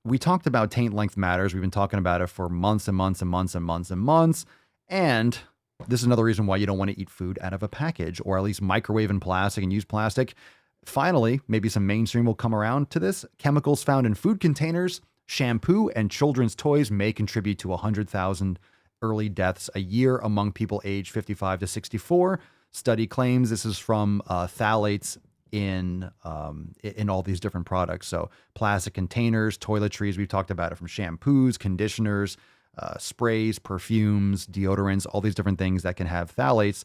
we talked about taint length matters. We've been talking about it for months and months and months and months and months. And this is another reason why you don't want to eat food out of a package, or at least microwave in plastic and use plastic. Finally, maybe some mainstream will come around to this. Chemicals found in food containers, shampoo, and children's toys may contribute to 100,000 early deaths a year among people aged 55 to 64. Study claims this is from phthalates in all these different products. So plastic containers, toiletries, we've talked about it, from shampoos, conditioners, sprays, perfumes, deodorants, all these different things that can have phthalates.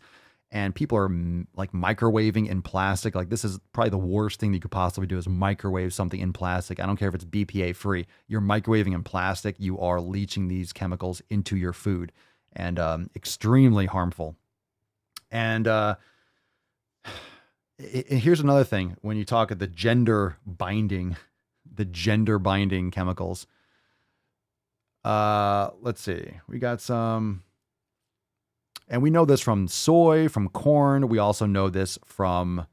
And people are like microwaving in plastic. Like, this is probably the worst thing you could possibly do, is microwave something in plastic. I don't care if it's BPA free. You're microwaving in plastic. You are leaching these chemicals into your food, and extremely harmful. And here's another thing. When you talk of the gender binding chemicals, let's see. We got some, and we know this from soy, from corn. We also know this from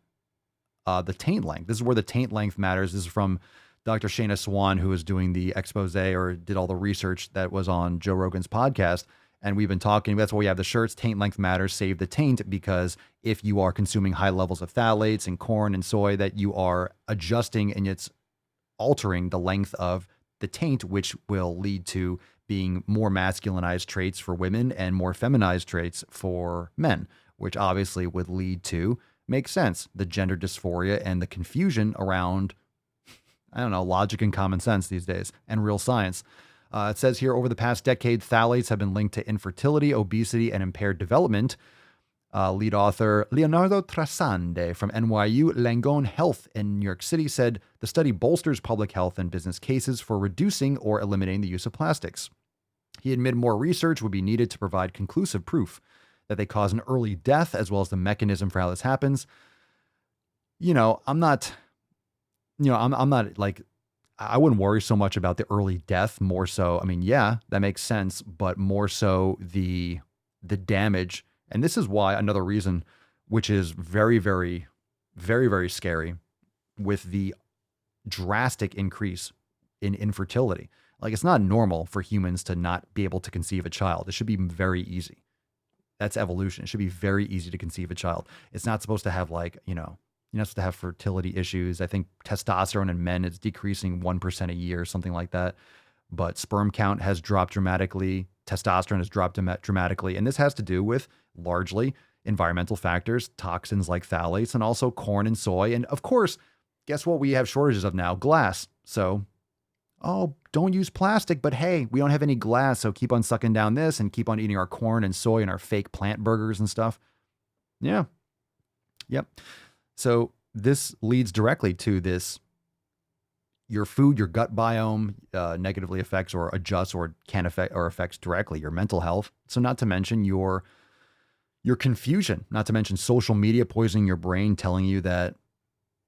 the taint length. This is where the taint length matters. This is from Dr. Shayna Swan, who was doing the expose, or did all the research that was on Joe Rogan's podcast. And we've been talking, that's why we have the shirts, Taint Length Matters, Save the Taint, because if you are consuming high levels of phthalates in corn and soy, that you are adjusting and it's altering the length of the taint, which will lead to being more masculinized traits for women and more feminized traits for men, which obviously would lead to, makes sense, the gender dysphoria and the confusion around, I don't know, logic and common sense these days, and real science. It says here, over the past decade, phthalates have been linked to infertility, obesity, and impaired development. Lead author Leonardo Trasande from NYU Langone Health in New York City said the study bolsters public health and business cases for reducing or eliminating the use of plastics. He admitted more research would be needed to provide conclusive proof that they cause an early death, as well as the mechanism for how this happens. I'm not like, I wouldn't worry so much about the early death, more so. I mean, yeah, that makes sense, but more so the damage. And this is why, another reason, which is very, very, very, very scary, with the drastic increase in infertility. Like, it's not normal for humans to not be able to conceive a child. It should be very easy. That's evolution. It should be very easy to conceive a child. It's not supposed to have, like, you're not supposed to have fertility issues. I think testosterone in men is decreasing 1% a year, something like that. But sperm count has dropped dramatically. Testosterone has dropped dramatically. And this has to do with largely environmental factors, toxins like phthalates, and also corn and soy. And of course, guess what we have shortages of now? Glass. So, don't use plastic, but hey, we don't have any glass. So keep on sucking down this and keep on eating our corn and soy and our fake plant burgers and stuff. Yeah. Yep. So this leads directly to this: your food, your gut biome negatively affects or adjusts or can affect or affects directly your mental health. So not to mention your confusion, not to mention social media poisoning your brain, telling you that,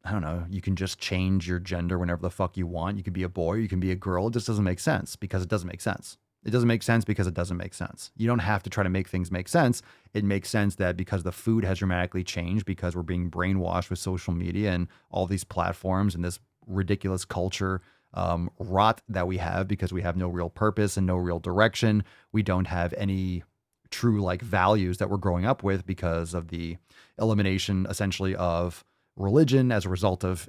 I don't know, you can just change your gender whenever the fuck you want. You can be a boy, you can be a girl. It just doesn't make sense, because it doesn't make sense. It doesn't make sense because it doesn't make sense. You don't have to try to make things make sense. It makes sense that because the food has dramatically changed, because we're being brainwashed with social media and all these platforms and this ridiculous culture rot that we have, because we have no real purpose and no real direction. We don't have any true like values that we're growing up with, because of the elimination essentially of religion as a result of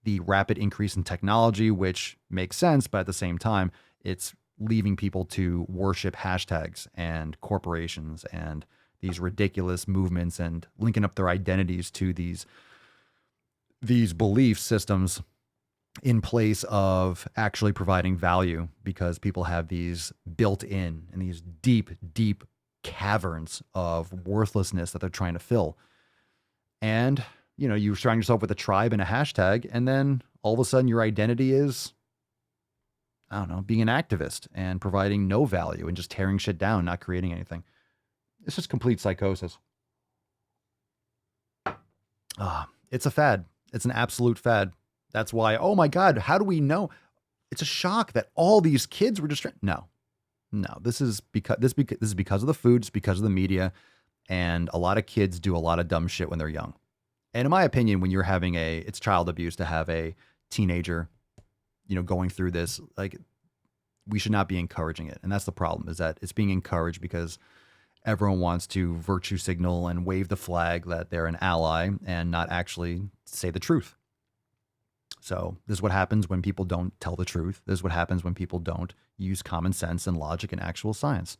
the rapid increase in technology, which makes sense. But at the same time, it's leaving people to worship hashtags and corporations and these ridiculous movements, and linking up their identities to these belief systems in place of actually providing value, because people have these built in and these deep, deep caverns of worthlessness that they're trying to fill. And, you surround yourself with a tribe and a hashtag, and then all of a sudden your identity is, I don't know, being an activist and providing no value and just tearing shit down, not creating anything. It's just complete psychosis. It's a fad. It's an absolute fad. That's why, oh my God, how do we know? It's a shock that all these kids were just no. This is because of the food. It's because of the media, and a lot of kids do a lot of dumb shit when they're young. And in my opinion, when you're having it's child abuse to have a teenager, going through this, like, we should not be encouraging it. And that's the problem, is that it's being encouraged because everyone wants to virtue signal and wave the flag that they're an ally and not actually say the truth. So this is what happens when people don't tell the truth. This is what happens when people don't use common sense and logic and actual science.